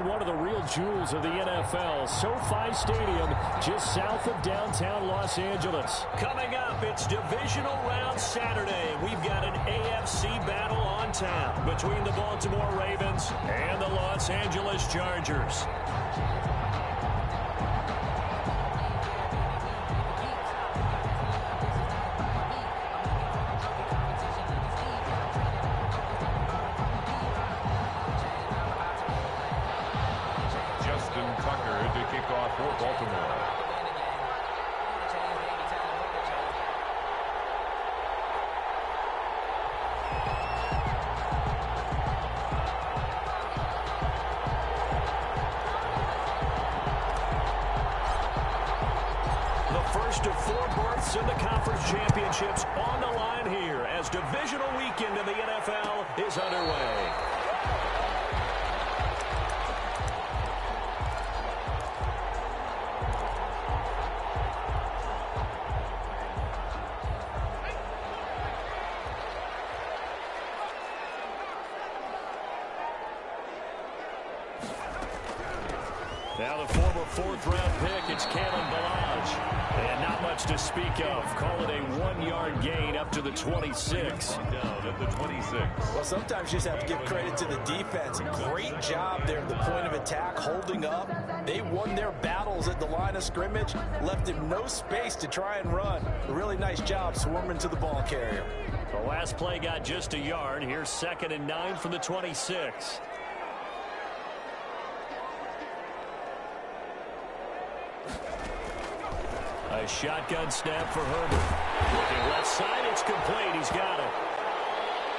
in one of the real jewels of the NFL, SoFi Stadium, just south of downtown Los Angeles. Coming up, it's divisional round Saturday. We've got an AFC battle on tap between the Baltimore Ravens and the Los Angeles Chargers. For Baltimore. The first of 4 berths in the conference championships on the line here as divisional weekend in the NFL is underway. Now the former 4th-round pick, it's Kalen Ballage. And not much to speak of. Call it a 1-yard gain up to the 26. Down at the 26. Well, sometimes you just have to give credit to the defense. Great job there at the point of attack, holding up. They won their battles at the line of scrimmage, left him no space to try and run. A really nice job swarming to the ball carrier. The last play got just a yard. Here's 2nd and 9 from the 26. A shotgun snap for Herbert. Looking left side, it's complete. He's got it.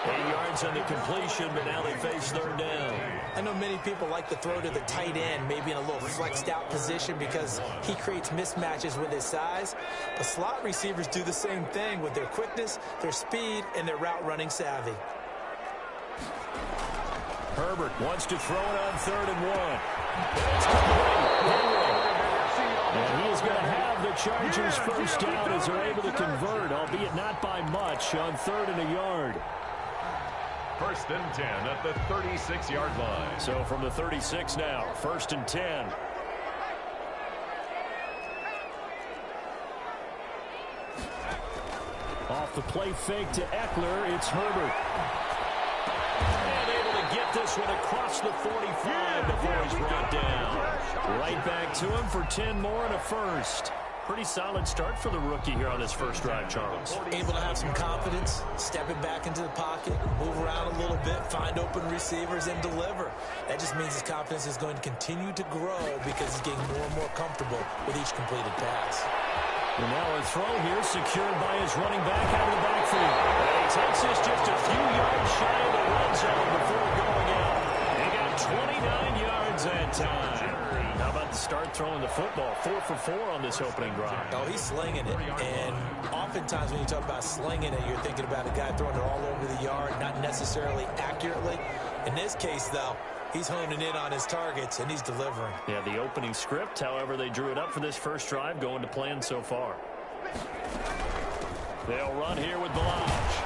8 yards on the completion, but now they face 3rd down. I know many people like to throw to the tight end, maybe in a little flexed out position because he creates mismatches with his size. But slot receivers do the same thing with their quickness, their speed, and their route running savvy. Herbert wants to throw it on 3rd and 1. It's complete. And he is going to have the Chargers first down as they're able to convert, albeit not by much, on 3rd and a yard. 1st and 10 at the 36-yard line. So from the 36 now, 1st and 10. Off the play fake to Eckler, it's Herbert. And able to get this one across the 45 before he's brought down. Right back to him for 10 more and a first. Pretty solid start for the rookie here on his first drive, Charles. Able to have some confidence, stepping back into the pocket, move around a little bit, find open receivers, and deliver. That just means his confidence is going to continue to grow because he's getting more and more comfortable with each completed pass. And now a throw here secured by his running back out of the backfield. And he takes this just a few yards shy of the red zone before going out. He got 29 yards that time. How about the start throwing the football? 4 for 4 on this opening drive. Oh, he's slinging it. And oftentimes when you talk about slinging it, you're thinking about a guy throwing it all over the yard, not necessarily accurately. In this case, though, he's honing in on his targets, and he's delivering. Yeah, the opening script, however, they drew it up for this first drive, going to plan so far. They'll run here with Ballage.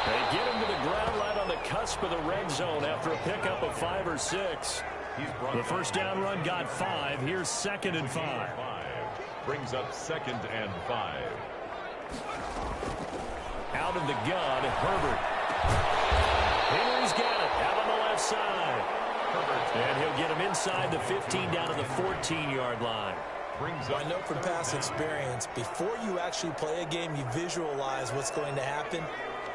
They get him to the ground right on the cusp of the red zone after a pickup of 5 or 6. The first down run got 5. Here's 2nd and 5. Brings up 2nd and 5. Out of the gun, Herbert. Henry's got it out on the left side. Herbert. And he'll get him inside the 15 down to the 14-yard line. I know from past experience, before you actually play a game, you visualize what's going to happen.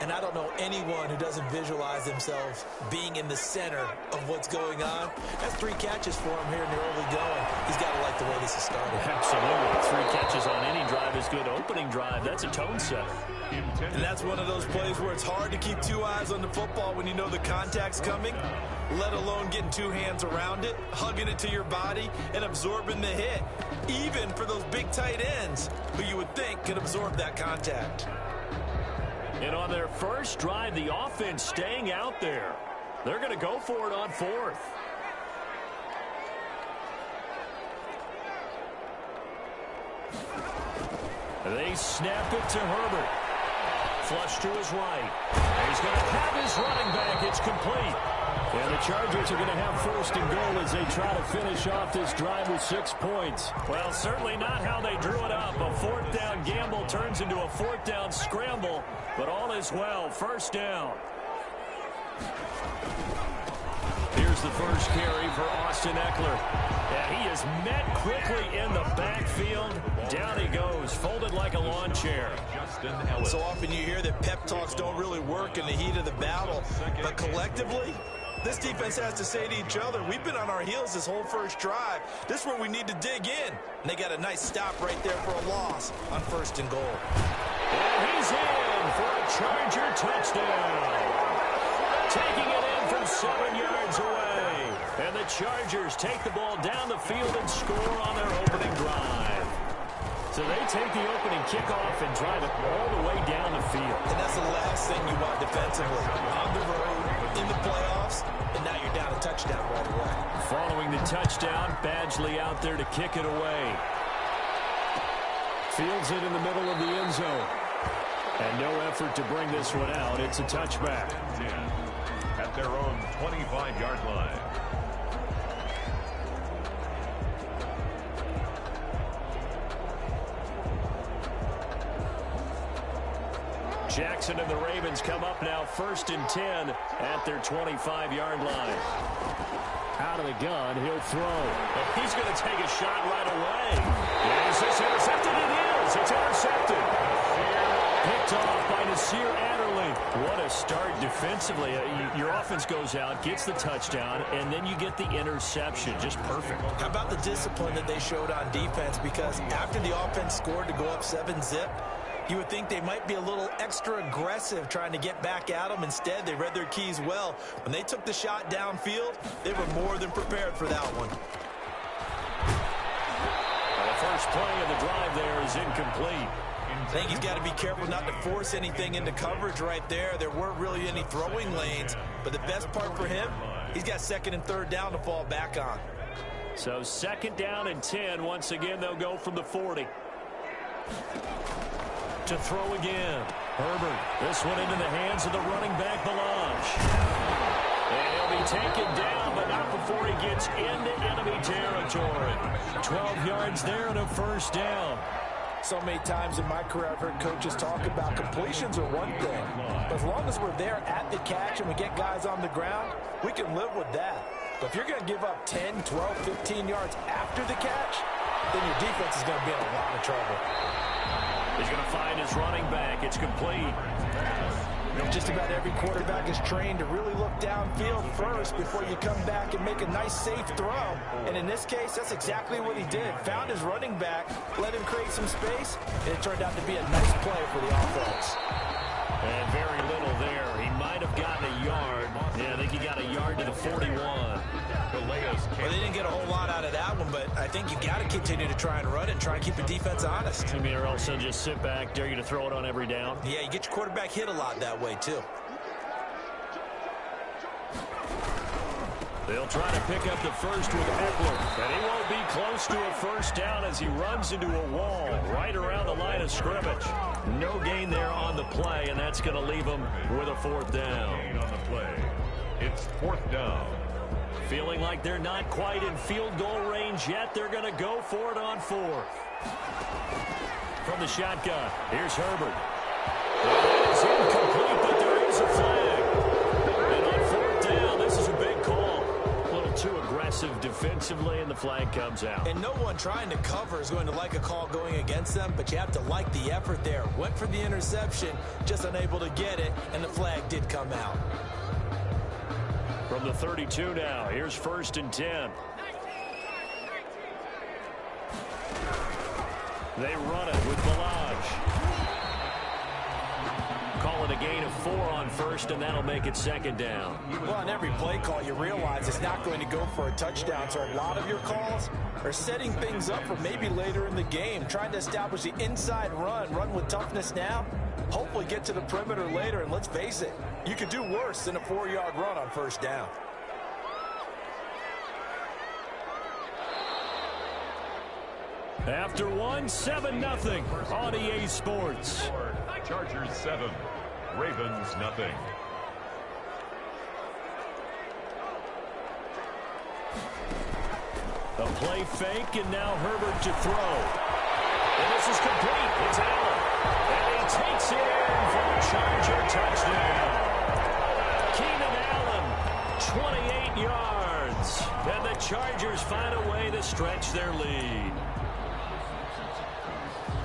And I don't know anyone who doesn't visualize themselves being in the center of what's going on. That's 3 catches for him here in the early going. He's got to like the way this is started. Absolutely. 3 catches on any drive is good. Opening drive, that's a tone setter. And that's one of those plays where it's hard to keep 2 eyes on the football when you know the contact's coming, let alone getting 2 hands around it, hugging it to your body, and absorbing the hit, even for those big tight ends who you would think could absorb that contact. And on their first drive, the offense staying out there. They're going to go for it on 4th. They snap it to Herbert. Flush to his right. He's going to have his running back. It's complete. And the Chargers are going to have first and goal as they try to finish off this drive with 6 points. Well, certainly not how they drew it up. A fourth down gamble turns into a fourth down scramble, but all is well. First down. Here's the first carry for Austin Eckler. And he is met quickly in the backfield. Down he goes, folded like a lawn chair. So often you hear that pep talks don't really work in the heat of the battle, but collectively, this defense has to say to each other, we've been on our heels this whole first drive. This is where we need to dig in. And they got a nice stop right there for a loss on first and goal. And he's in for a Charger touchdown. Taking it in from 7 yards away. And the Chargers take the ball down the field and score on their opening drive. So they take the opening kickoff and drive it all the way down the field. And that's the last thing you want defensively. On the road, in the playoffs, and now you're down a touchdown right away. Following the touchdown, Badgley out there to kick it away. Fields it in the middle of the end zone. And no effort to bring this one out. It's a touchback. At their own 25-yard line. Jackson and the Ravens come up now first and 10 at their 25-yard line. Out of the gun, he'll throw. But he's going to take a shot right away. Is this intercepted? It is. It's intercepted. Picked off by Nasir Adderley. What a start defensively. Your offense goes out, gets the touchdown, and then you get the interception. Just perfect. How about the discipline that they showed on defense? Because after the offense scored to go up 7-zip, you would think they might be a little extra aggressive trying to get back at them. Instead, they read their keys well. When they took the shot downfield, they were more than prepared for that one. The first play of the drive there is incomplete. I think he's got to be careful not to force anything into coverage right there. There weren't really any throwing lanes, but the best part for him, he's got second and third down to fall back on. So second down and 10. Once again, they'll go from the 40. To throw again. Herbert. This one into the hands of the running back, Melange. And he'll be taken down, but not before he gets into enemy territory. 12 yards there and a first down. So many times in my career, I've heard coaches talk about completions are one thing. But as long as we're there at the catch and we get guys on the ground, we can live with that. But if you're going to give up 10, 12, 15 yards after the catch, then your defense is going to be in a lot of trouble. He's going to find his running back. It's complete. Just about every quarterback is trained to really look downfield first before you come back and make a nice, safe throw. And in this case, that's exactly what he did. Found his running back, let him create some space, and it turned out to be a nice play for the offense. And very little there. He might have gotten a yard. Yeah, I think he got a yard to the 41. Well, they didn't get a whole lot out of that one, but I think you got to continue to try and run it and try and keep the defense honest. I mean, or else they'll just sit back, dare you to throw it on every down. Yeah, you get your quarterback hit a lot that way, too. They'll try to pick up the first with Eckler, and he won't be close to a first down as he runs into a wall right around the line of scrimmage. No gain there on the play, and that's going to leave him with a fourth down. On the play, it's fourth down. Feeling like they're not quite in field goal range yet, they're going to go for it on fourth. From the shotgun, here's Herbert. It is incomplete, but there is a flag. And on fourth down, this is a big call. A little too aggressive defensively, and the flag comes out. And no one trying to cover is going to like a call going against them, but you have to like the effort there. Went for the interception, just unable to get it, and the flag did come out. From the 32 now, here's first and 10. They run it with Melange. Call it a gain of 4 on first, and that'll make it second down. Well, on every play call, you realize it's not going to go for a touchdown, so a lot of your calls are setting things up for maybe later in the game, trying to establish the inside run with toughness now, hopefully get to the perimeter later, and let's face it, you could do worse than a 4-yard run on first down. After 7-0 on EA Sports. Chargers 7, Ravens nothing. A play fake, and now Herbert to throw. And this is complete. It's Allen. And he takes it in for a Charger touchdown. Keenan Allen, 28 yards. And the Chargers find a way to stretch their lead.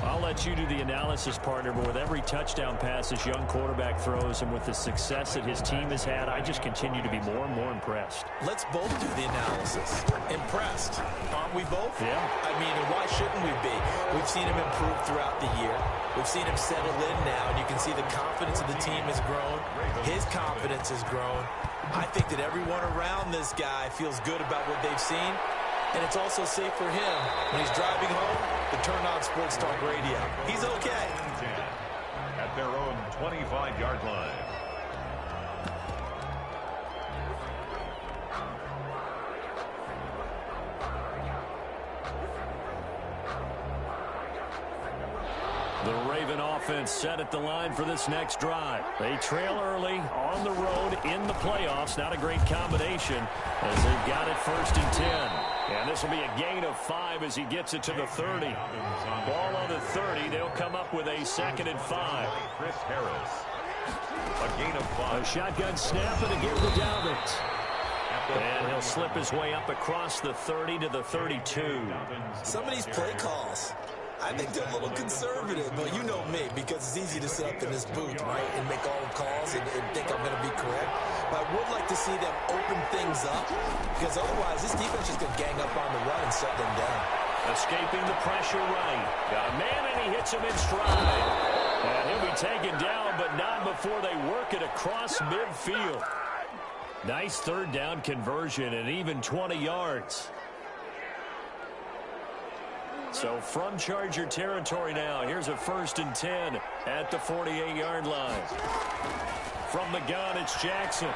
I'll let you do the analysis, partner, but with every touchdown pass this young quarterback throws and with the success that his team has had, I just continue to be more and more impressed. Let's both do the analysis. Impressed. Aren't we both? Yeah. I mean, and why shouldn't we be? We've seen him improve throughout the year. We've seen him settle in now, and you can see the confidence of the team has grown. His confidence has grown. I think that everyone around this guy feels good about what they've seen. And it's also safe for him when he's driving home to turn on Sports Talk Radio. He's okay. At their own 25-yard line. The Raven offense set at the line for this next drive. They trail early on the road in the playoffs. Not a great combination as they've got it 1st and 10. And this will be a gain of 5 as he gets it to the 30. Ball on the 30. They'll come up with a 2nd and 5. Chris Harris. A gain of 5. A shotgun snap and again to Dobbins. And he'll slip his way up across the 30 to the 32. Some of these play calls, I think they're a little conservative, but you know me, because it's easy to sit up in this booth, right, and make all the calls and think I'm going to be correct. But I would like to see them open things up, because otherwise this defense is going to gang up on the run and shut them down. Escaping the pressure right. Got a man, and he hits him in stride. And he'll be taken down, but not before they work it across midfield. Nice 3rd down conversion and even 20 yards. So from Charger territory now, here's a 1st and 10 at the 48-yard line. From the gun, it's Jackson.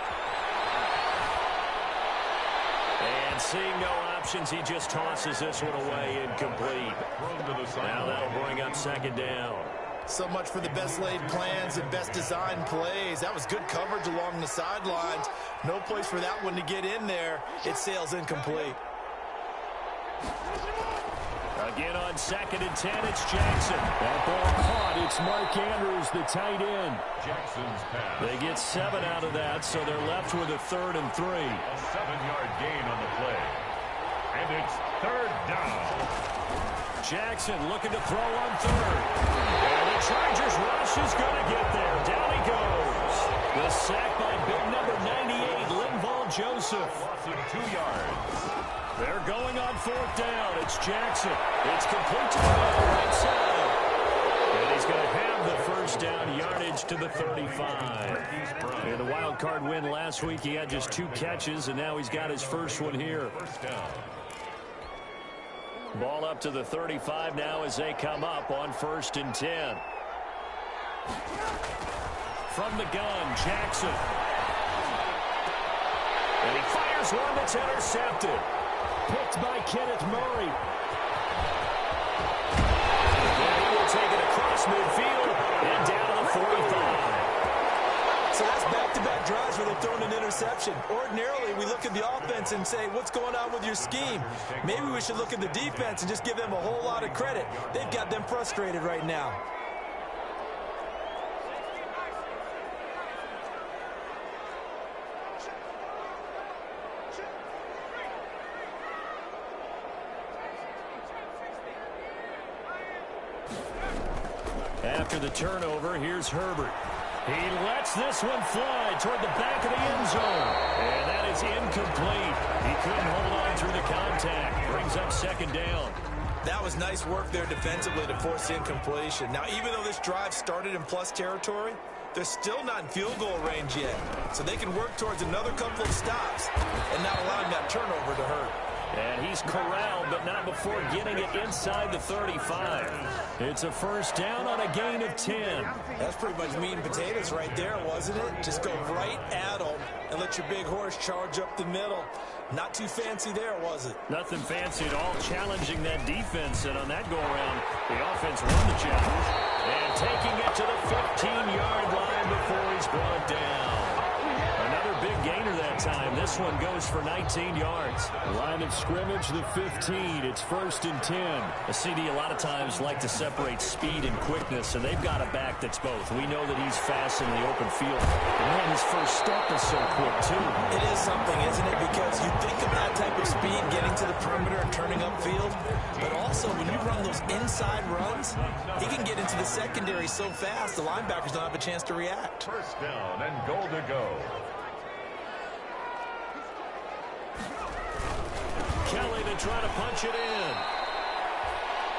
And seeing no options, he just tosses this one away incomplete. Now that'll bring up 2nd down. So much for the best laid plans and best designed plays. That was good coverage along the sidelines. No place for that one to get in there. It sails incomplete. Again on 2nd and 10, it's Jackson. That ball caught. It's Mark Andrews, the tight end. Jackson's pass. They get 7 out of that, so they're left with a 3rd and 3. A 7-yard gain on the play. And it's 3rd down. Jackson looking to throw on 3rd. And the Chargers rush is going to get there. Down he goes. The sack by big number 98, Linval Joseph. Loss of 2 yards. They're going on 4th down. It's Jackson. It's complete to the right side. And he's going to have the 1st down yardage to the 35. In the wild card win last week, he had just 2 catches, and now he's got his first one here. 1st down. Ball up to the 35 now as they come up on 1st and 10. From the gun, Jackson. And he fires one that's intercepted. Picked by Kenneth Murray. And he will take it across midfield and down to the 45. So that's back-to-back drives where they've thrown an interception. Ordinarily, we look at the offense and say, what's going on with your scheme? Maybe we should look at the defense and just give them a whole lot of credit. They've got them frustrated right now. After the turnover, here's Herbert. He lets this one fly toward the back of the end zone. And that is incomplete. He couldn't hold on through the contact. Brings up 2nd down. That was nice work there defensively to force the incompletion. Now, even though this drive started in plus territory, they're still not in field goal range yet. So they can work towards another couple of stops and not allowing that turnover to hurt. And he's corralled, but not before getting it inside the 35. It's a 1st down on a gain of 10. That's pretty much meat and potatoes right there, wasn't it? Just go right at them and let your big horse charge up the middle. Not too fancy there, was it? Nothing fancy at all, challenging that defense. And on that go-around, the offense won the challenge. And taking it to the 15-yard line before he's brought down. Another big gainer that that time. This one goes for 19 yards. Line of scrimmage, the 15. It's 1st and 10. A CD a lot of times like to separate speed and quickness, and they've got a back that's both. We know that he's fast in the open field. But man, his first step is so quick, too. It is something, isn't it? Because you think of that type of speed getting to the perimeter and turning upfield, but also when you run those inside runs, he can get into the secondary so fast the linebackers don't have a chance to react. First down and goal to go. Kelly to try to punch it in.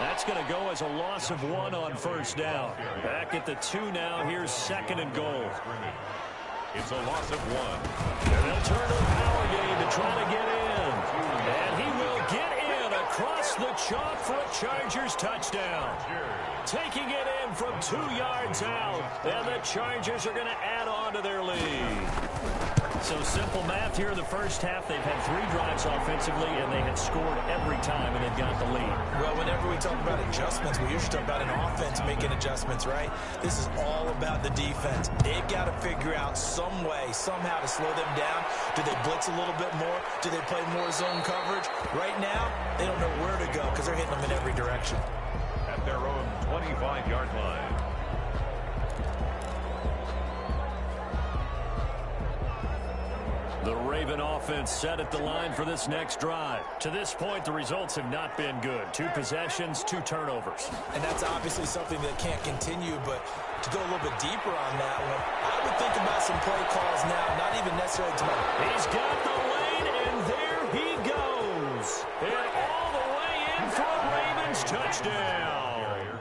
That's going to go as a loss of 1 on first down. Back at the 2 now. Here's 2nd and goal. It's a loss of 1. And they'll turn to the power game to try to get in. And he will get in across the chalk for a Chargers touchdown. Taking it in from 2 yards out. And the Chargers are going to add on to their lead. So simple math here in the first half. They've had 3 drives offensively, and they had scored every time, and they've got the lead. Well, whenever we talk about adjustments, we usually talk about an offense making adjustments, right? This is all about the defense. They've got to figure out some way, somehow to slow them down. Do they blitz a little bit more? Do they play more zone coverage? Right now, they don't know where to go because they're hitting them in every direction. At their own 25-yard line. The Raven offense set at the line for this next drive. To this point, the results have not been good. 2 possessions, 2 turnovers. And that's obviously something that can't continue, but to go a little bit deeper on that one, I would think about some play calls now, not even necessarily to my... He's got the lane, and there he goes. And all the way in for a Ravens touchdown.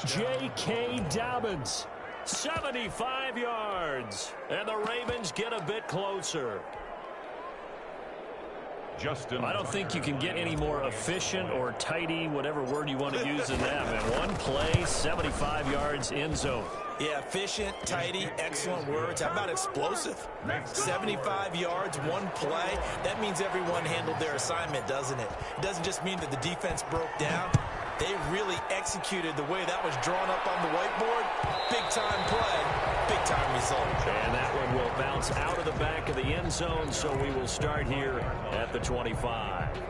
J.K. Dobbins. 75 yards. And the Ravens get a bit closer. I don't think you can get any more efficient or tidy, whatever word you want to use in that, man. One play, 75 yards, end zone. Yeah, efficient, tidy, excellent words. How about explosive? 75 yards, 1 play. That means everyone handled their assignment, doesn't it? It doesn't just mean that the defense broke down. They really executed the way that was drawn up on the whiteboard. Big-time play, big-time result. And that one will bounce out of the back of the end zone, so we will start here at the 25.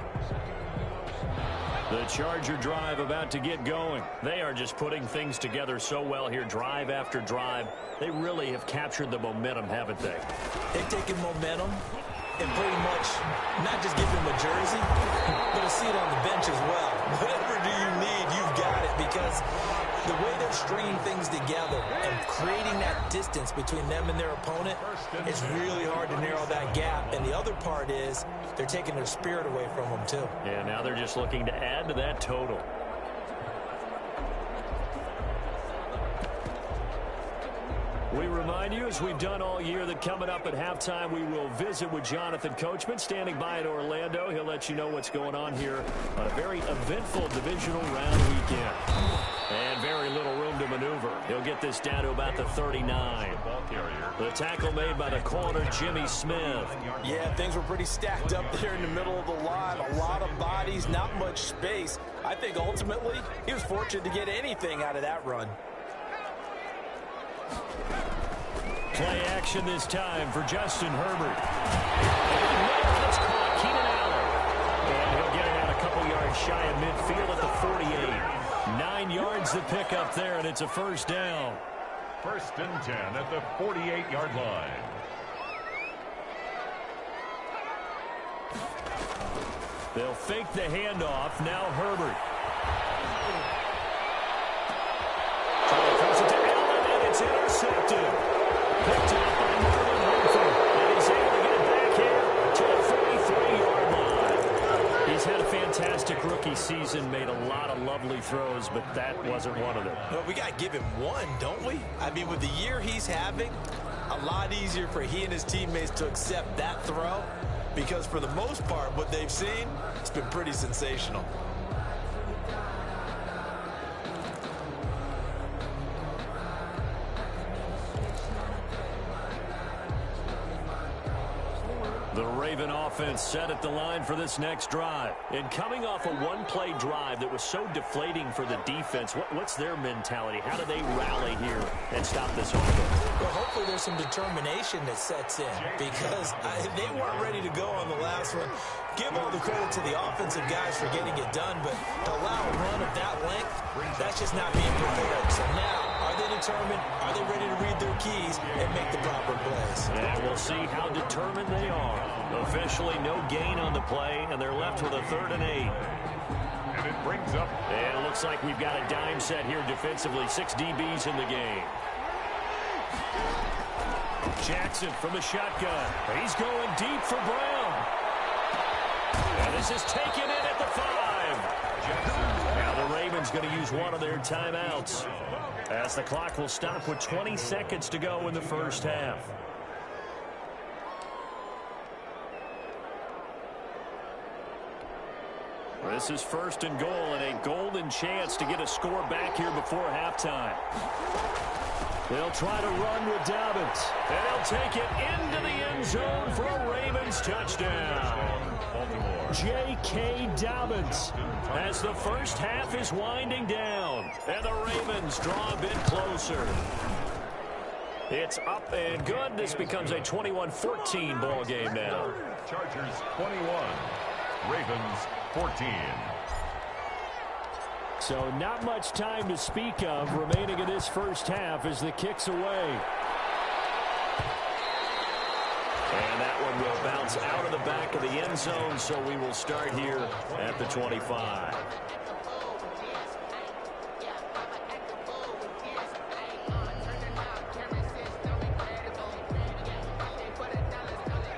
The Charger drive about to get going. They are just putting things together so well here, drive after drive. They really have captured the momentum, haven't they? They've taken momentum and pretty much not just give him a jersey, but a seat on the bench as well. Whatever do you need, you've got it, because the way they're stringing things together and creating that distance between them and their opponent, it's really hard to narrow that gap. And the other part is they're taking their spirit away from them, too. Yeah, now they're just looking to add to that total. We remind you, as we've done all year, that coming up at halftime, we will visit with Jonathan Coachman, standing by in Orlando. He'll let you know what's going on here on a very eventful divisional round weekend. And very little room to maneuver. He'll get this down to about the 39. The tackle made by the corner, Jimmy Smith. Yeah, things were pretty stacked up there in the middle of the line. A lot of bodies, not much space. I think ultimately he was fortunate to get anything out of that run. Play action this time for Justin Herbert. And it's caught, Keenan Allen. And he'll get it out a couple yards shy of midfield at the 48. 9 yards to pick up there, and it's a first down. 1st and 10 at the 48-yard line. They'll fake the handoff. Now Herbert. Throws it to Allen, and it's intercepted. Picked up by Marlon Humphrey, and he's able to get back here to the 43-yard line. He's had a fantastic rookie season, made a lot of lovely throws, but that wasn't one of them. Well, we got to give him one, don't we? I mean, with the year he's having, a lot easier for he and his teammates to accept that throw, because for the most part, what they've seen, it's been pretty sensational. The Raven offense set at the line for this next drive. And coming off a one-play drive that was so deflating for the defense, what's their mentality? How do they rally here and stop this offense? Well, hopefully there's some determination that sets in because they weren't ready to go on the last one. Give all the credit to the offensive guys for getting it done, but to allow a run of that length, that's just not being prepared. So now, are they determined? Are they ready to read their keys and make the proper plays? And we'll see how determined they are. Officially no gain on the play, and they're left with a 3rd and 8. And it brings up. And it looks like we've got a dime set here defensively. 6 DBs in the game. Jackson from the shotgun. He's going deep for Brown. And this is taken in at the 5. Now the Ravens going to use one of their timeouts as the clock will stop with 20 seconds to go in the first half. This is 1st and goal and a golden chance to get a score back here before halftime. They'll try to run with Dobbins, and they'll take it into the end zone for a Ravens touchdown. J.K. Dobbins as the first half is winding down, and the Ravens draw a bit closer. It's up and good. This becomes a 21-14 ball game now. Chargers 21, Ravens 14. So not much time to speak of remaining in this first half as the kick's away. And that one will bounce out of the back of the end zone, so we will start here at the 25.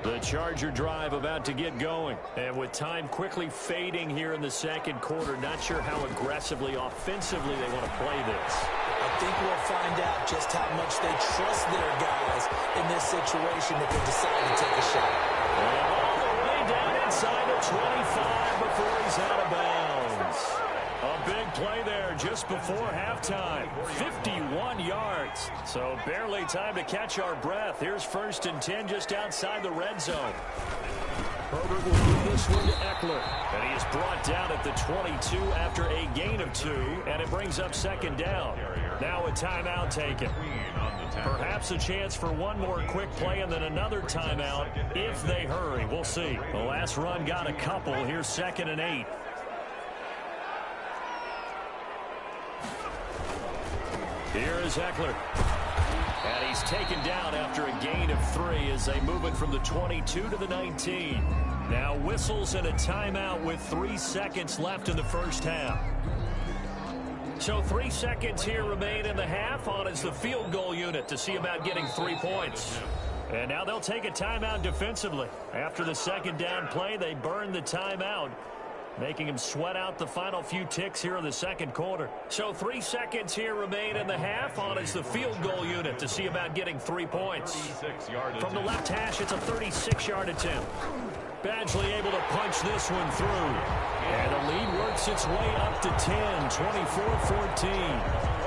The Charger drive about to get going. And with time quickly fading here in the second quarter, not sure how aggressively, offensively they want to play this. I think we'll find out just how much they trust their guys in this situation if they decide to take a shot. And all the way down inside the 25 before he's out of bounds. A big play there just before halftime. 51 yards. So barely time to catch our breath. Here's 1st and 10 just outside the red zone. Herbert will move this one to Eckler. And he is brought down at the 22 after a gain of 2. And it brings up 2nd down. Now a timeout taken. Perhaps a chance for one more quick play and then another timeout if they hurry. We'll see. The last run got a couple. Here's 2nd and 8. Here is Eckler. And he's taken down after a gain of 3 as they move it from the 22 to the 19. Now whistles and a timeout with 3 seconds left in the first half. So 3 seconds here remain in the half. On is the field goal unit to see about getting 3 points. And now they'll take a timeout defensively. After the 2nd down play, they burn the timeout, making him sweat out the final few ticks here in the second quarter. So 3 seconds here remain in the half. On is the field goal unit to see about getting 3 points. From the left hash, it's a 36-yard attempt. Badgley able to punch this one through. And the lead works its way up to 10, 24-14.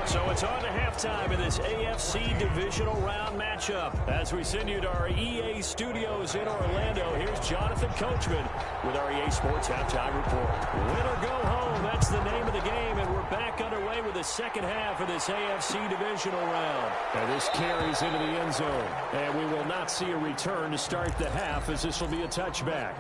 So it's on to halftime in this AFC divisional round matchup. As we send you to our EA studios in Orlando, here's Jonathan Coachman with our EA Sports Halftime Report. Win or go home, that's the name of the game, and we're back underway with the second half of this AFC divisional round. And this carries into the end zone, and we will not see a return to start the half as this will be a touchback.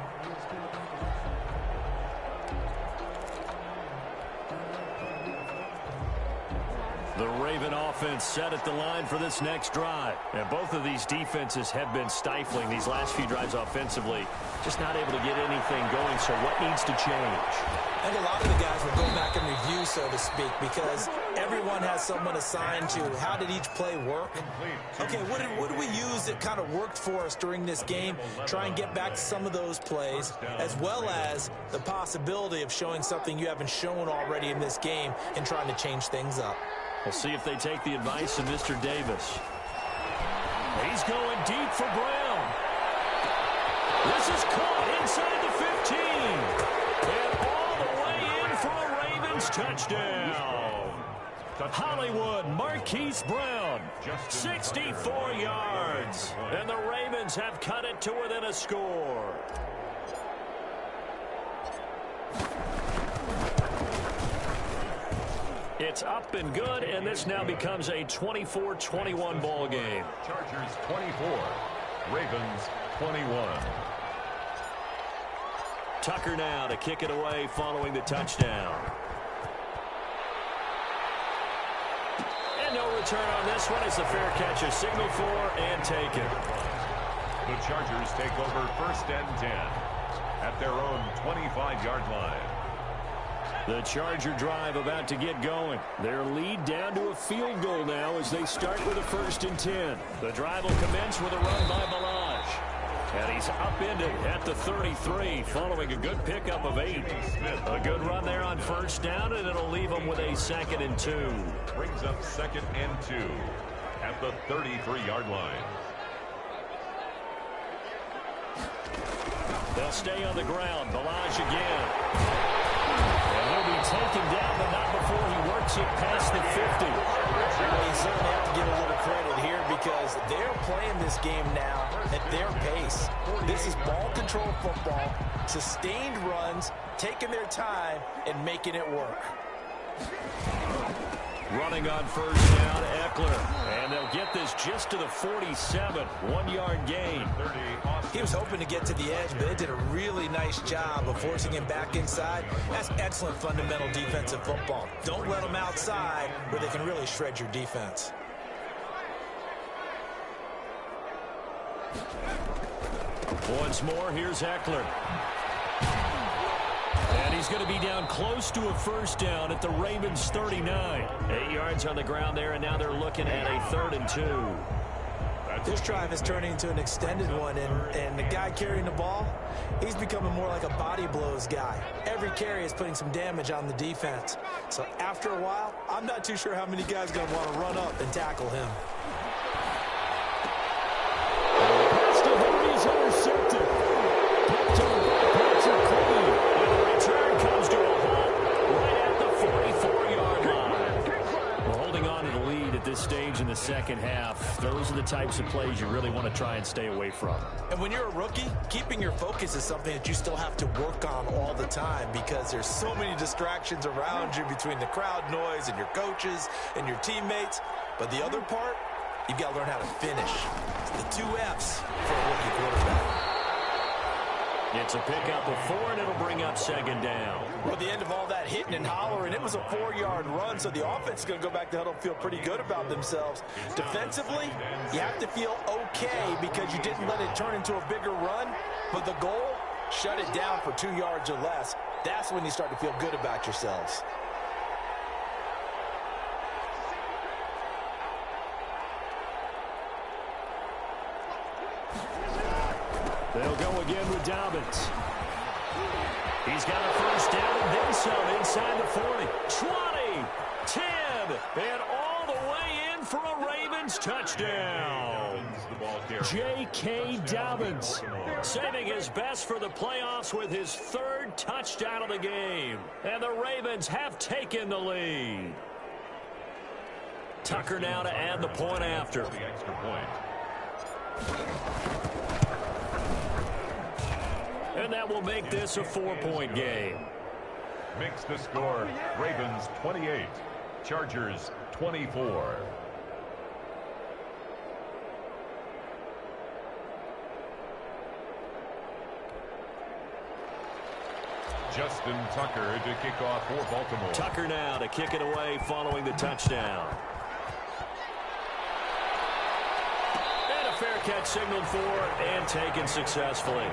The Raven offense set at the line for this next drive. And both of these defenses have been stifling these last few drives offensively. Just not able to get anything going, so what needs to change? I think a lot of the guys will go back and review, so to speak, because everyone has someone assigned to how did each play work. Okay, what did we use that kind of worked for us during this game? Try and get back to some of those plays, as well as the possibility of showing something you haven't shown already in this game and trying to change things up. We'll see if they take the advice of Mr. Davis. He's going deep for Brown. This is caught inside the 15. And all the way in for a Ravens touchdown. Hollywood Marquise Brown 64 yards. And the Ravens have cut it to within a score. It's up and good, and this now becomes a 24-21 ball game. Chargers 24, Ravens 21. Tucker now to kick it away following the touchdown. And no return on this one as the fair catch is signaled for and taken. The Chargers take over 1st and 10 at their own 25-yard line. The Charger drive about to get going. Their lead down to a field goal now as they start with a 1st and 10. The drive will commence with a run by Balaj. And he's upended at the 33 following a good pickup of 8. A good run there on 1st down, and it'll leave them with a 2nd and 2. Brings up 2nd and 2 at the 33-yard line. They'll stay on the ground. Balaj again. And he'll be taken down, but not before he works it past the 50. Well, you certainly have to give a little credit here because they're playing this game now at their pace. This is ball control football, sustained runs, taking their time, and making it work. Running on 1st down, Eckler. And they'll get this just to the 47. 1-yard gain. He was hoping to get to the edge, but they did a really nice job of forcing him back inside. That's excellent fundamental defensive football. Don't let them outside where they can really shred your defense. Once more, here's Eckler. And he's going to be down close to a 1st down at the Ravens 39. 8 yards on the ground there, and now they're looking at a 3rd and 2. This drive is turning into an extended one, and the guy carrying the ball, he's becoming more like a body blows guy. Every carry is putting some damage on the defense. So after a while, I'm not too sure how many guys are going to want to run up and tackle him. Pass to Henry's intercepted. Picked up by Patrick Queen. And the return comes to a halt right at the 44-yard line. We're holding on to the lead at this stage in the second half. Those are the types of plays you really want to try and stay away from. And when you're a rookie, keeping your focus is something that you still have to work on all the time because there's so many distractions around you between the crowd noise and your coaches and your teammates. But the other part, you've got to learn how to finish. It's the 2 F's for a rookie quarterback. It's a pickup of 4, and it'll bring up 2nd down. Well, at the end of all that hitting and hollering, it was a 4-yard run, so the offense is going to go back to huddle and feel pretty good about themselves. Defensively, you have to feel okay because you didn't let it turn into a bigger run, but the goal, shut it down for 2 yards or less. That's when you start to feel good about yourselves. They'll go again with Dobbins. He's got a 1st down and then some inside the 40. 20, 10, and all the way in for a Ravens touchdown. J.K. Dobbins saving his best for the playoffs with his 3rd touchdown of the game. And the Ravens have taken the lead. Tucker now to add the point after. The extra point. And that will make this a 4-point game. Makes the score Ravens 28, Chargers 24. Justin Tucker to kick off for Baltimore. Tucker now to kick it away following the touchdown. And a fair catch signaled for and taken successfully.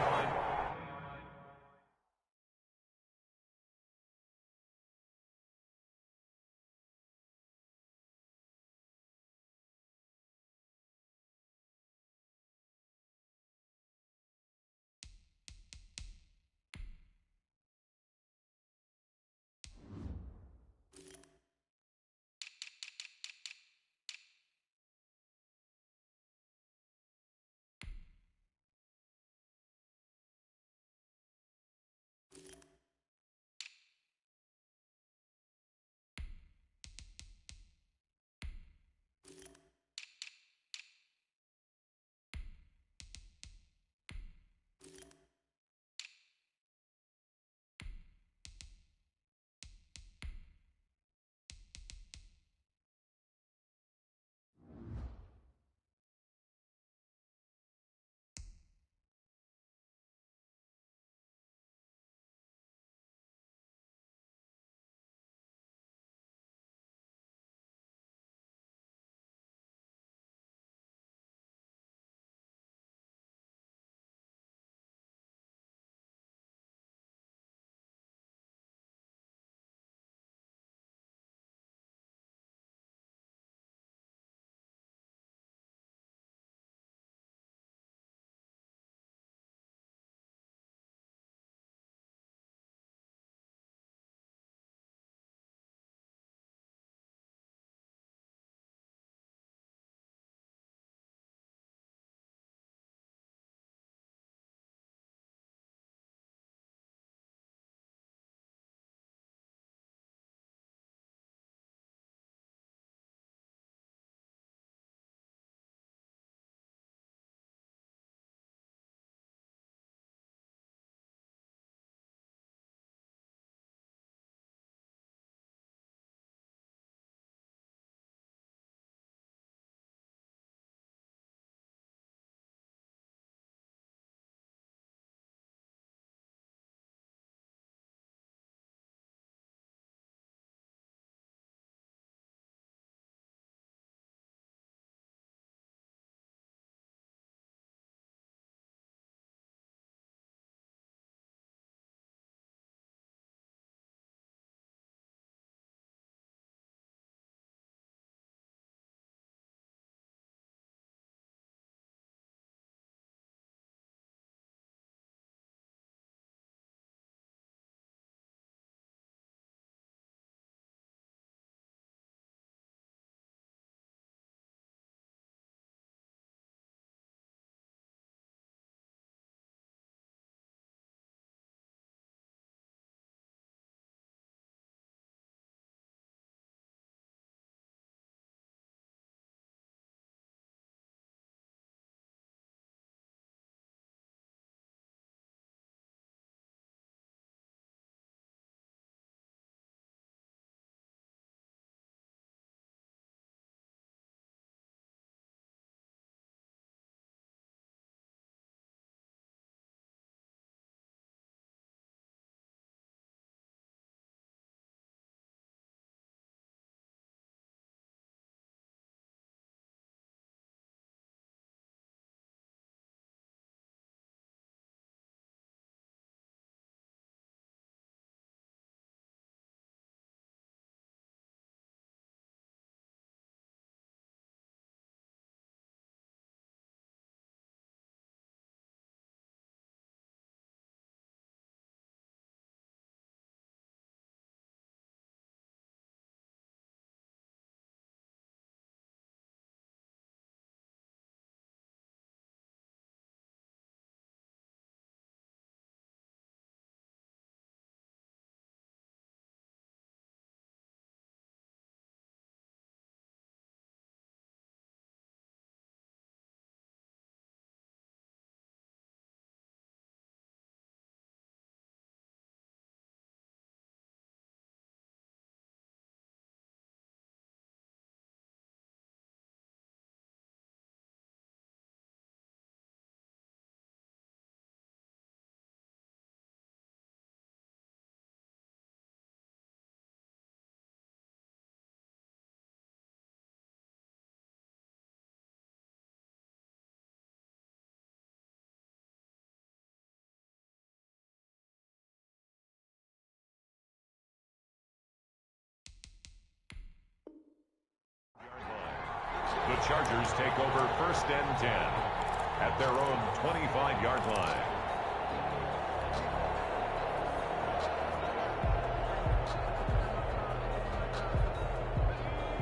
The Chargers take over 1st and 10 at their own 25-yard line.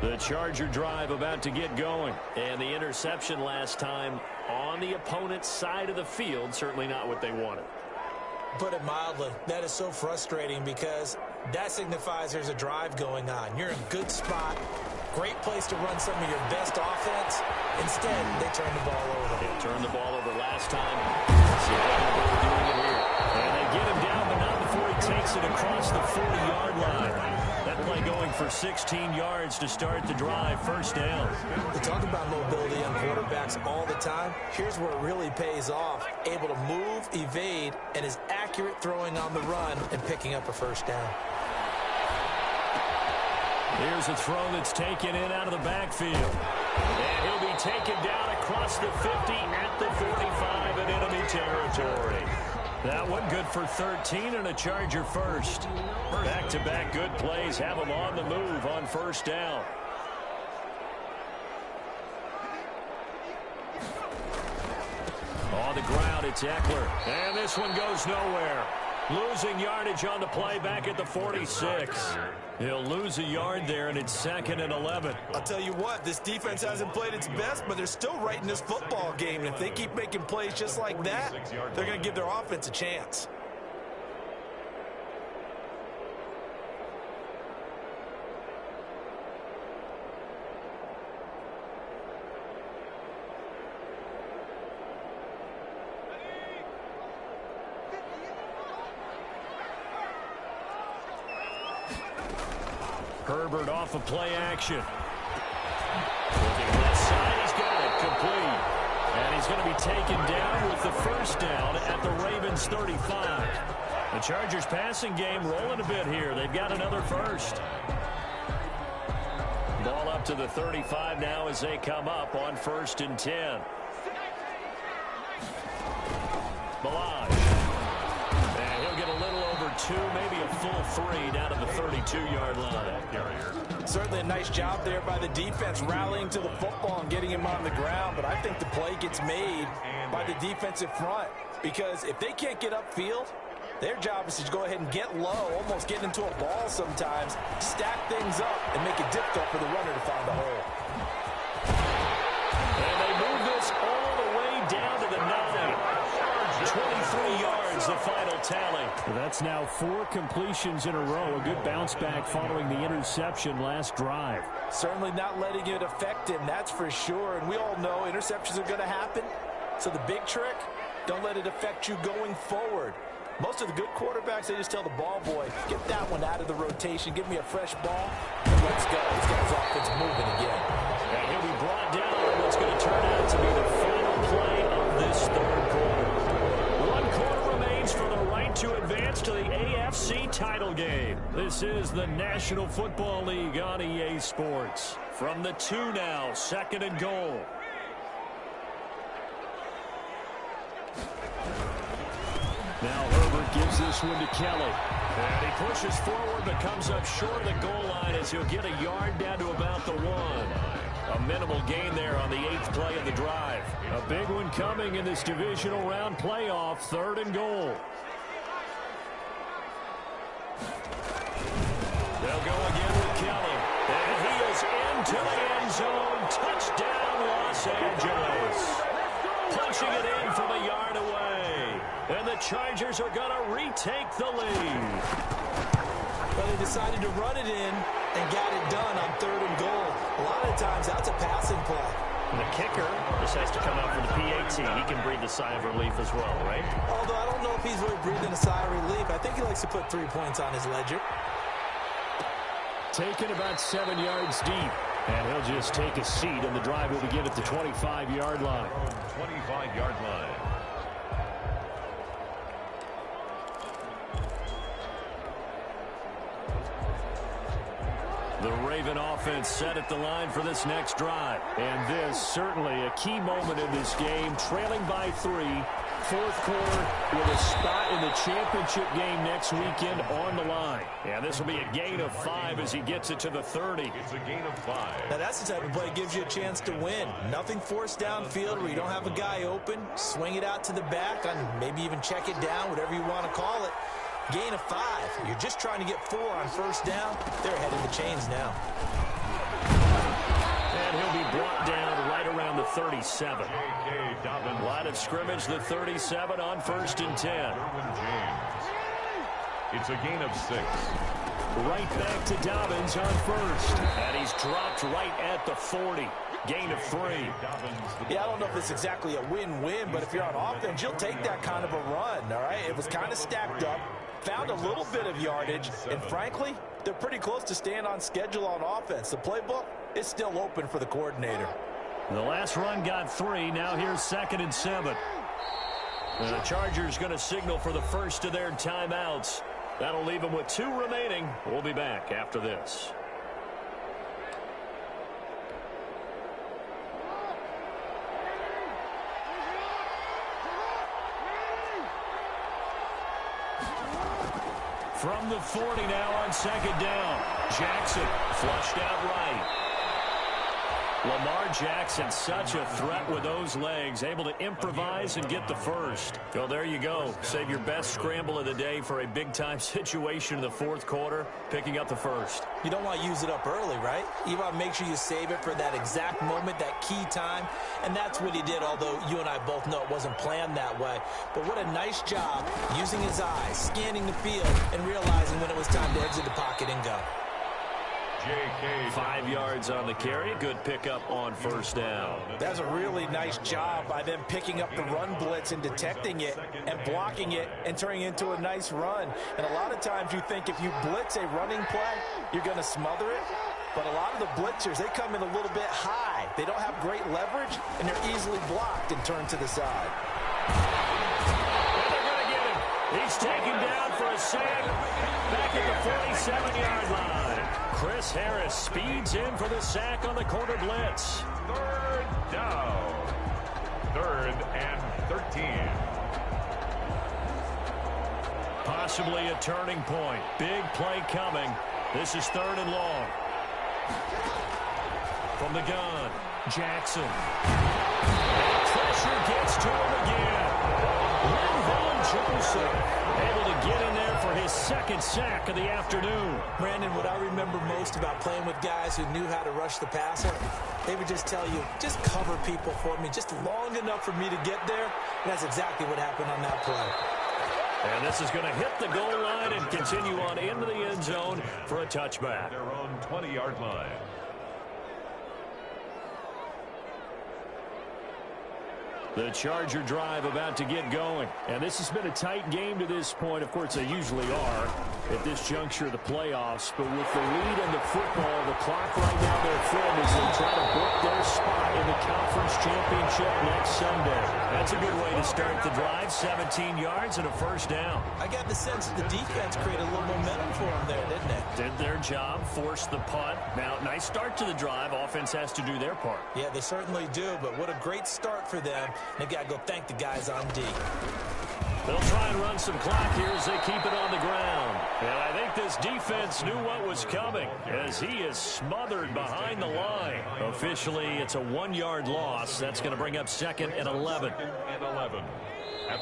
The Charger drive about to get going. And the interception last time on the opponent's side of the field, certainly not what they wanted. Put it mildly, that is so frustrating because that signifies there's a drive going on. You're in a good spot, great place to run some of your best offense. Instead, they turn the ball over. They turned the ball over last time. See if they're doing it here. And they get him down, but not before he takes it across the 40-yard line. That play going for 16 yards to start the drive. 1st down. We talk about mobility on quarterbacks all the time. Here's where it really pays off. Able to move, evade, and is accurate throwing on the run and picking up a 1st down. Here's a throw that's taken in out of the backfield. And he'll be taken down across the 50 at the 45 in enemy territory. That one good for 13 and a Charger first. Back-to-back good plays have them on the move on 1st down. On the ground, it's Eckler. And this one goes nowhere. Losing yardage on the play back at the 46. He'll lose a yard there, and it's 2nd and 11. I'll tell you what, this defense hasn't played its best, but they're still right in this football game. And if they keep making plays just like that, they're going to give their offense a chance. Herbert off of play action. Looking left side, he's got it complete. And he's going to be taken down with the 1st down at the Ravens 35. The Chargers passing game rolling a bit here. They've got another 1st. Ball up to the 35 now as they come up on 1st and 10. Balaj. And he'll get a little over 2, maybe a full 3 down to the 32-yard line. Certainly a nice job there by the defense rallying to the football and getting him on the ground, but I think the play gets made by the defensive front because if they can't get upfield, their job is to go ahead and get low, almost get into a ball sometimes, stack things up, and make it difficult for the runner to find the hole. And they move this all the way down to the 9. 23 yards, the final tally. That's now 4 completions in a row. A good bounce back following the interception last drive. Certainly not letting it affect him, that's for sure. And we all know interceptions are going to happen. So the big trick, don't let it affect you going forward. Most of the good quarterbacks, they just tell the ball boy, get that one out of the rotation, give me a fresh ball, and let's go. He's got his offense moving again. And he'll be brought down on what's going to turn out to be the final play of this 3rd quarter. 1 quarter remains for the right to advance to the AFC title game. This is the National Football League on EA Sports. From the 2 now, 2nd and goal. Now Herbert gives this one to Kelly. And he pushes forward but comes up short of the goal line as he'll get a yard down to about the 1. A minimal gain there on the 8th play of the drive. A big one coming in this divisional round playoff, 3rd and goal. They'll go again with Kelly. And he is into the end zone. Touchdown, Los Angeles. Punching it in from a yard away. And the Chargers are going to retake the lead. Well, they decided to run it in and got it done on 3rd and goal. A lot of times, that's a passing play. And the kicker just has to come out for the PAT. He can breathe a sigh of relief as well, right? Although I don't know if he's really breathing a sigh of relief. I think he likes to put 3 points on his ledger. Taken about 7 yards deep. And he'll just take a seat, and the drive will begin at the 25-yard line. 25-yard line. The Raven offense set at the line for this next drive. And this certainly a key moment in this game, trailing by 3 Fourth quarter with a spot in the championship game next weekend on the line. And this will be a gain of 5 as he gets it to the 30. It's a gain of 5. Now, that's the type of play that gives you a chance to win. Nothing forced downfield where you don't have a guy open. Swing it out to the back, and maybe even check it down, whatever you want to call it. Gain of 5. You're just trying to get 4 on first down. They're ahead of the chains now. And he'll be brought down right around the 37. Line of scrimmage, the 37 on 1st and 10. It's a gain of 6. Right back to Dobbins on 1st. And he's dropped right at the 40. Gain of 3. Yeah, I don't know if it's exactly a win-win, but if you're on offense, you'll take that kind of a run, all right? It was kind of stacked up, found a little bit of yardage, and frankly, they're pretty close to staying on schedule on offense. The playbook is still open for the coordinator. The last run got 3. Now here's 2nd and 7. And the Chargers going to signal for the first of their timeouts. That'll leave them with 2 remaining. We'll be back after this. From the 40 now on 2nd down. Jackson flushed out right. Lamar Jackson, such a threat with those legs, able to improvise and get the first. So there you go. Save your best scramble of the day for a big-time situation in the 4th quarter, picking up the first. You don't want to use it up early, right? You want to make sure you save it for that exact moment, that key time, and that's what he did, although you and I both know it wasn't planned that way. But what a nice job using his eyes, scanning the field, and realizing when it was time to exit the pocket and go. 5 yards on the carry. Good pickup on first down. That's a really nice job by them picking up the run blitz and detecting it and blocking it and turning it into a nice run. And a lot of times you think if you blitz a running play, you're going to smother it. But a lot of the blitzers, they come in a little bit high. They don't have great leverage, and they're easily blocked and turned to the side. And they're going to get him. He's taken down for a sack back at the 47-yard line. Chris Harris speeds in for the sack on the corner blitz. 3rd down. 3rd and 13. Possibly a turning point. Big play coming. This is 3rd and long. From the gun, Jackson. And pressure gets to him again. Linval Joseph able to get in there for his 2nd sack of the afternoon. Brandon, what I remember most about playing with guys who knew how to rush the passer, they would just tell you, just cover people for me, just long enough for me to get there. And that's exactly what happened on that play. And this is going to hit the goal line and continue on into the end zone for a touchback. Their own 20-yard line. The Charger drive about to get going. And this has been a tight game to this point. Of course, they usually are at this juncture of the playoffs. But with the lead in the football, the clock right now, their friend, as they try to book their spot in the conference championship next Sunday. That's a good way to start the drive. 17 yards and a first down. I got the sense that the defense created a little momentum for them there, didn't it? Did their job, forced the punt. Now, nice start to the drive. Offense has to do their part. Yeah, they certainly do. But what a great start for them. They've got to go thank the guys on D. They'll try and run some clock here as they keep it on the ground. And I think this defense knew what was coming as he is smothered behind the line. Officially, it's a 1-yard loss. That's going to bring up 2nd and 11.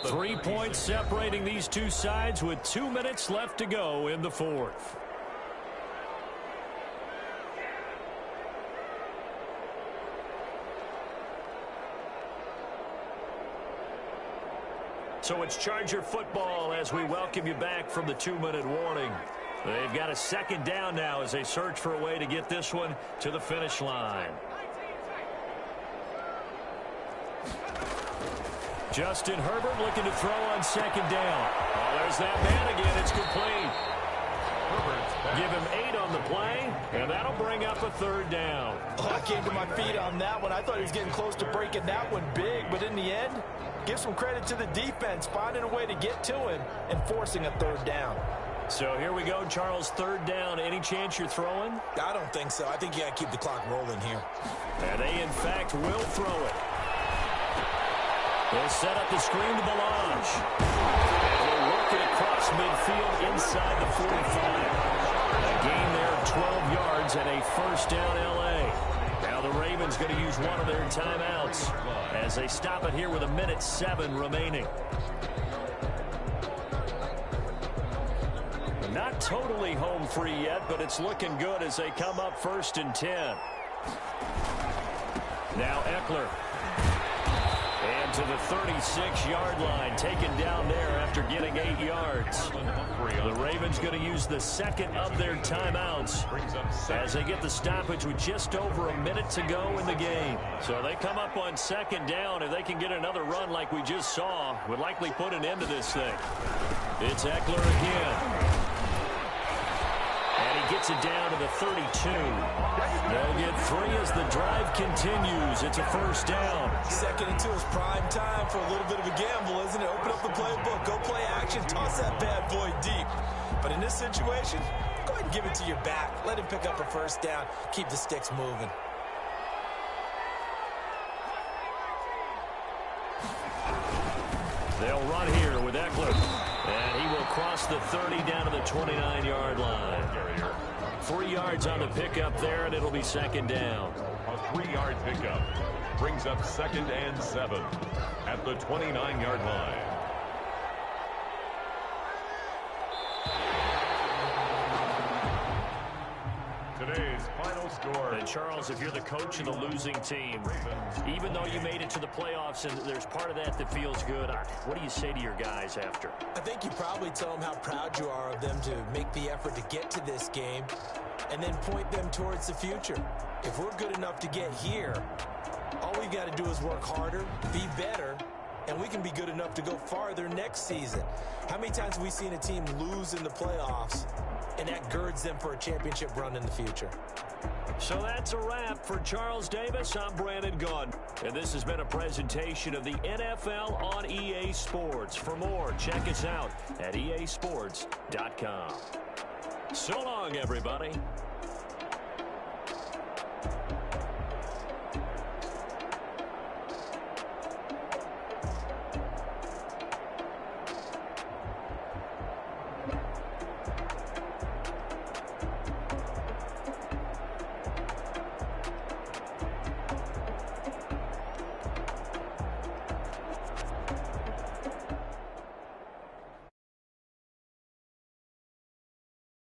3 points separating these two sides with 2 minutes left to go in the 4th. So it's Charger football as we welcome you back from the 2-minute warning. They've got a 2nd down now as they search for a way to get this one to the finish line. Justin Herbert looking to throw on 2nd down. Oh, there's that man again. It's complete. Give him 8 on the play, and that'll bring up a 3rd down. Oh, I came to my feet on that one. I thought he was getting close to breaking that one big, but in the end, give some credit to the defense, finding a way to get to him and forcing a 3rd down. So here we go, Charles, 3rd down. Any chance you're throwing? I don't think so. I think you got to keep the clock rolling here. And they, in fact, will throw it. They'll set up the screen to Melange. And we'll work it across midfield inside the 45. A gain there of 12 yards and a first down L.A. Now the Ravens going to use one of their timeouts as they stop it here with 1:07 remaining. Not totally home free yet, but it's looking good as they come up 1st and 10. Now Eckler. And to the 36-yard line, taken down there after getting 8 yards. The Ravens going to use the second of their timeouts as they get the stoppage with just over a minute to go in the game. So they come up on 2nd down. If they can get another run like we just saw, would likely put an end to this thing. It's Eckler again. And he gets it down to the 32. They'll get 3 as the drive continues. It's a first down. 2nd and 2 is prime time for a little bit of a gamble, isn't it? Open up the playbook, go play action, toss that bad boy deep. But in this situation, go ahead and give it to your back. Let him pick up a first down. Keep the sticks moving. They'll run here with Eckler. And he will cross the 30 down to the 29-yard line. 3 yards on the pickup there, and it'll be 2nd down. A 3-yard pickup brings up 2nd and 7 at the 29-yard line. Today's final score. And Charles, if you're the coach of the losing team, even though you made it to the playoffs and there's part of that that feels good, what do you say to your guys after? I think you probably tell them how proud you are of them to make the effort to get to this game and then point them towards the future. If we're good enough to get here, all we got to do is work harder, be better, and we can be good enough to go farther next season. How many times have we seen a team lose in the playoffs, and that girds them for a championship run in the future? So that's a wrap for Charles Davis. I'm Brandon Gunn. And this has been a presentation of the NFL on EA Sports. For more, check us out at easports.com. So long, everybody.